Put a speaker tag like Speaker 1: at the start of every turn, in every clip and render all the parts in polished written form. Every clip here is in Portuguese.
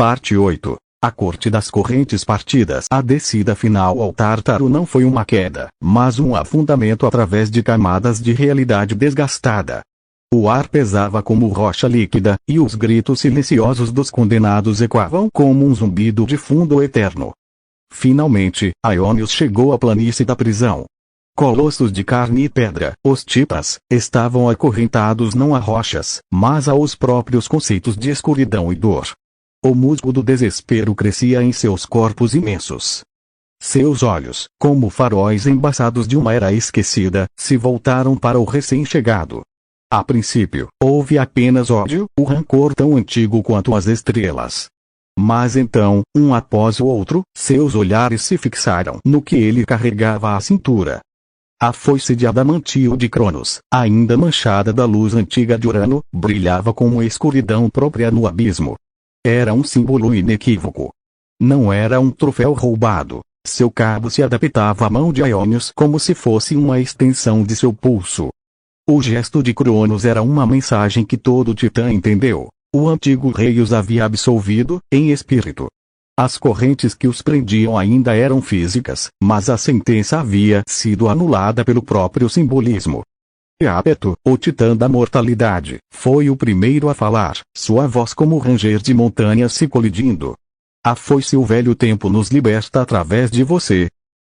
Speaker 1: Parte 8. A Corte das Correntes Partidas. A descida final ao Tártaro não foi uma queda, mas um afundamento através de camadas de realidade desgastada. O ar pesava como rocha líquida, e os gritos silenciosos dos condenados ecoavam como um zumbido de fundo eterno. Finalmente, Aionios chegou à planície da prisão. Colossos de carne e pedra, os Titas, estavam acorrentados não a rochas, mas aos próprios conceitos de escuridão e dor. O musgo do desespero crescia em seus corpos imensos. Seus olhos, como faróis embaçados de uma era esquecida, se voltaram para o recém-chegado. A princípio, houve apenas ódio, o rancor tão antigo quanto as estrelas. Mas então, um após o outro, seus olhares se fixaram no que ele carregava à cintura. A foice de adamantio de Cronos, ainda manchada da luz antiga de Urano, brilhava com uma escuridão própria no abismo. Era um símbolo inequívoco. Não era um troféu roubado. Seu cabo se adaptava à mão de Aionios como se fosse uma extensão de seu pulso. O gesto de Cronos era uma mensagem que todo Titã entendeu. O antigo rei os havia absolvido, em espírito. As correntes que os prendiam ainda eram físicas, mas a sentença havia sido anulada pelo próprio simbolismo. Eapeto, o titã da mortalidade, foi o primeiro a falar, sua voz como o ranger de montanhas se colidindo. Foi-se o velho tempo nos liberta através de você.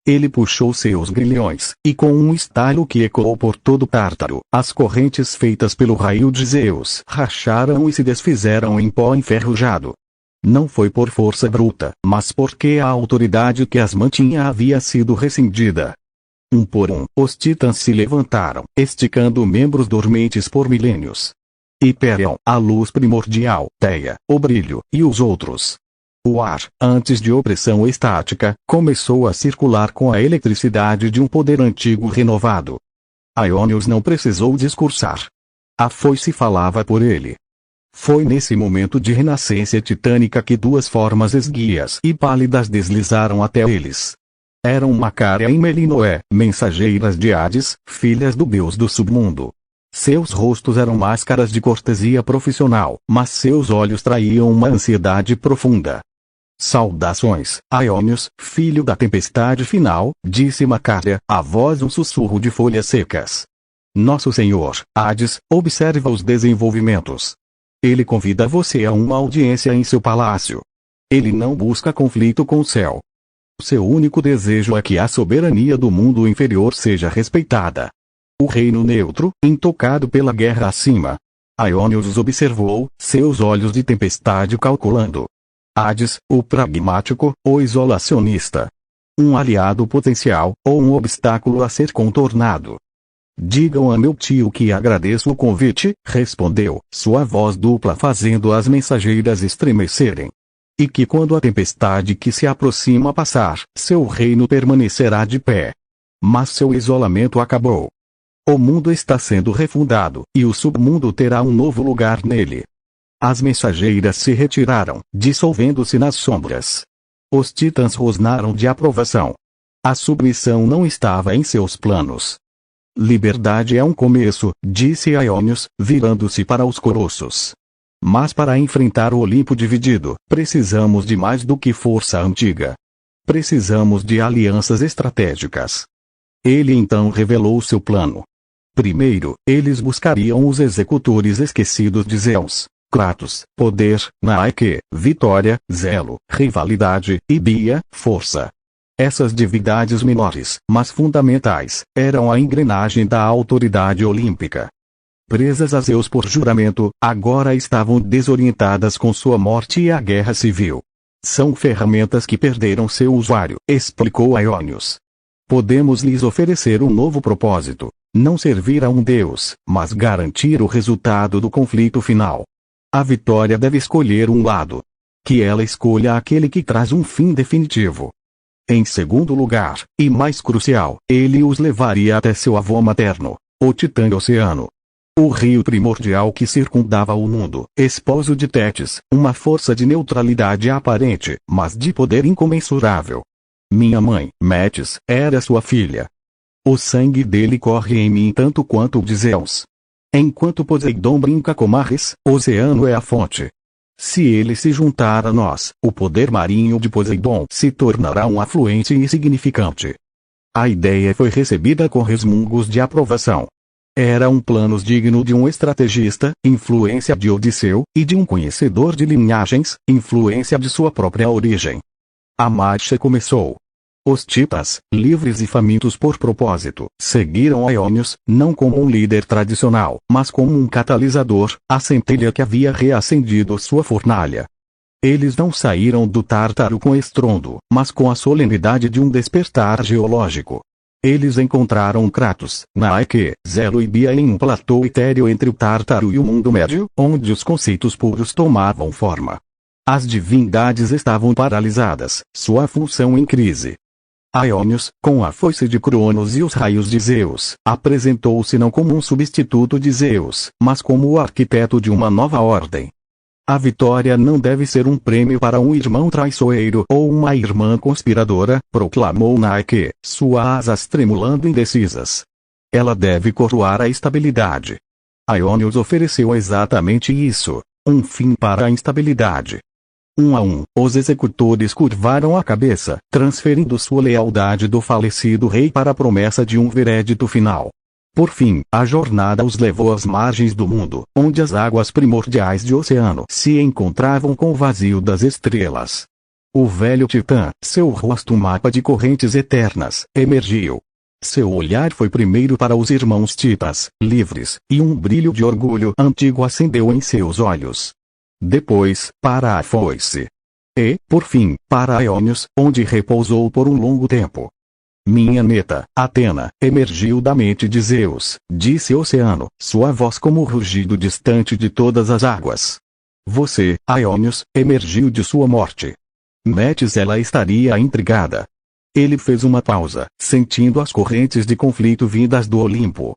Speaker 1: Ele puxou seus grilhões, e com um estalo que ecoou por todo o Tártaro, as correntes feitas pelo raio de Zeus racharam e se desfizeram em pó enferrujado. Não foi por força bruta, mas porque a autoridade que as mantinha havia sido rescindida. Um por um, os titãs se levantaram, esticando membros dormentes por milênios. Hyperion, a luz primordial, Theia, o brilho, e os outros. O ar, antes de opressão estática, começou a circular com a eletricidade de um poder antigo renovado. Aionios não precisou discursar. A foice falava por ele. Foi nesse momento de renascença titânica que duas formas esguias e pálidas deslizaram até eles. Eram Macária e Melinoé, mensageiras de Hades, filhas do deus do submundo. Seus rostos eram máscaras de cortesia profissional, mas seus olhos traíam uma ansiedade profunda. Saudações, Aionios, filho da tempestade final, disse Macária, a voz um sussurro de folhas secas. Nosso senhor, Hades, observa os desenvolvimentos. Ele convida você a uma audiência em seu palácio. Ele não busca conflito com o céu. Seu único desejo é que a soberania do mundo inferior seja respeitada. O reino neutro, intocado pela guerra acima. Aionios os observou, seus olhos de tempestade calculando. Hades, o pragmático, o isolacionista. Um aliado potencial, ou um obstáculo a ser contornado. Digam a meu tio que agradeço o convite, respondeu, sua voz dupla fazendo as mensageiras estremecerem. E que quando a tempestade que se aproxima passar, seu reino permanecerá de pé. Mas seu isolamento acabou. O mundo está sendo refundado, e o submundo terá um novo lugar nele. As mensageiras se retiraram, dissolvendo-se nas sombras. Os titãs rosnaram de aprovação. A submissão não estava em seus planos. Liberdade é um começo, disse Aionios, virando-se para os colossos. Mas para enfrentar o Olimpo dividido, precisamos de mais do que força antiga. Precisamos de alianças estratégicas. Ele então revelou seu plano. Primeiro, eles buscariam os executores esquecidos de Zeus. Kratos, poder, Nike, vitória, zelo, rivalidade, e Bia, força. Essas divindades menores, mas fundamentais, eram a engrenagem da autoridade olímpica. Presas a Zeus por juramento, agora estavam desorientadas com sua morte e a guerra civil. São ferramentas que perderam seu usuário, explicou Aionios. Podemos lhes oferecer um novo propósito, não servir a um deus, mas garantir o resultado do conflito final. A vitória deve escolher um lado. Que ela escolha aquele que traz um fim definitivo. Em segundo lugar, e mais crucial, ele os levaria até seu avô materno, o Titã Oceano. O rio primordial que circundava o mundo, esposo de Tétis, uma força de neutralidade aparente, mas de poder incomensurável. Minha mãe, Metis, era sua filha. O sangue dele corre em mim tanto quanto o de Zeus. Enquanto Poseidon brinca com Ares, Oceano é a fonte. Se ele se juntar a nós, o poder marinho de Poseidon se tornará um afluente insignificante. A ideia foi recebida com resmungos de aprovação. Era um plano digno de um estrategista, influência de Odisseu, e de um conhecedor de linhagens, influência de sua própria origem. A marcha começou. Os Titas, livres e famintos por propósito, seguiram Aioníos, não como um líder tradicional, mas como um catalisador, a centelha que havia reacendido sua fornalha. Eles não saíram do Tártaro com estrondo, mas com a solenidade de um despertar geológico. Eles encontraram Kratos, Nike, Zelo e Bia em um platô etéreo entre o Tártaro e o mundo médio, onde os conceitos puros tomavam forma. As divindades estavam paralisadas, sua função em crise. Aioníos, com a foice de Cronos e os raios de Zeus, apresentou-se não como um substituto de Zeus, mas como o arquiteto de uma nova ordem. A vitória não deve ser um prêmio para um irmão traiçoeiro ou uma irmã conspiradora, proclamou Nike, suas asas tremulando indecisas. Ela deve coroar a estabilidade. Aioníos ofereceu exatamente isso, um fim para a instabilidade. Um a um, os executores curvaram a cabeça, transferindo sua lealdade do falecido rei para a promessa de um veredito final. Por fim, a jornada os levou às margens do mundo, onde as águas primordiais de oceano se encontravam com o vazio das estrelas. O velho Titã, seu rosto um mapa de correntes eternas, emergiu. Seu olhar foi primeiro para os irmãos Titas, livres, e um brilho de orgulho antigo acendeu em seus olhos. Depois, para a foice. E, por fim, para Aioníos, onde repousou por um longo tempo. Minha neta, Atena, emergiu da mente de Zeus, disse o oceano, sua voz como o rugido distante de todas as águas. Você, Aioníos, emergiu de sua morte. Metis ela estaria intrigada. Ele fez uma pausa, sentindo as correntes de conflito vindas do Olimpo.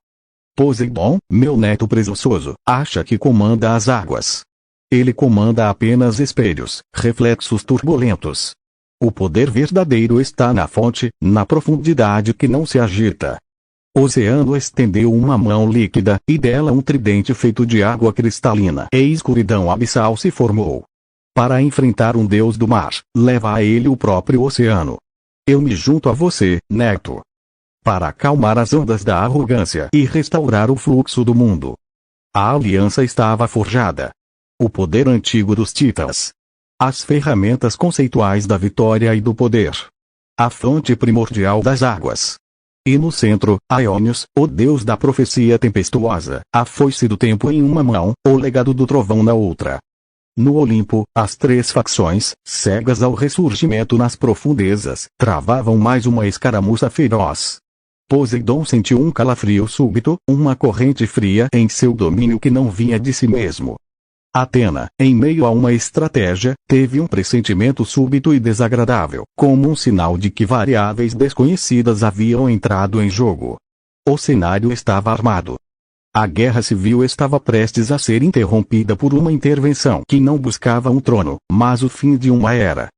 Speaker 1: Poseidon, meu neto presunçoso, acha que comanda as águas. Ele comanda apenas espelhos, reflexos turbulentos. O poder verdadeiro está na fonte, na profundidade que não se agita. O oceano estendeu uma mão líquida, e dela um tridente feito de água cristalina, e escuridão abissal se formou. Para enfrentar um deus do mar, leva a ele o próprio oceano. Eu me junto a você, neto. Para acalmar as ondas da arrogância e restaurar o fluxo do mundo. A aliança estava forjada. O poder antigo dos Titas. As ferramentas conceituais da vitória e do poder. A fonte primordial das águas. E no centro, Aioníos, o deus da profecia tempestuosa, a foice do tempo em uma mão, o legado do trovão na outra. No Olimpo, as três facções, cegas ao ressurgimento nas profundezas, travavam mais uma escaramuça feroz. Poseidon sentiu um calafrio súbito, uma corrente fria em seu domínio que não vinha de si mesmo. Atena, em meio a uma estratégia, teve um pressentimento súbito e desagradável, como um sinal de que variáveis desconhecidas haviam entrado em jogo. O cenário estava armado. A guerra civil estava prestes a ser interrompida por uma intervenção que não buscava um trono, mas o fim de uma era.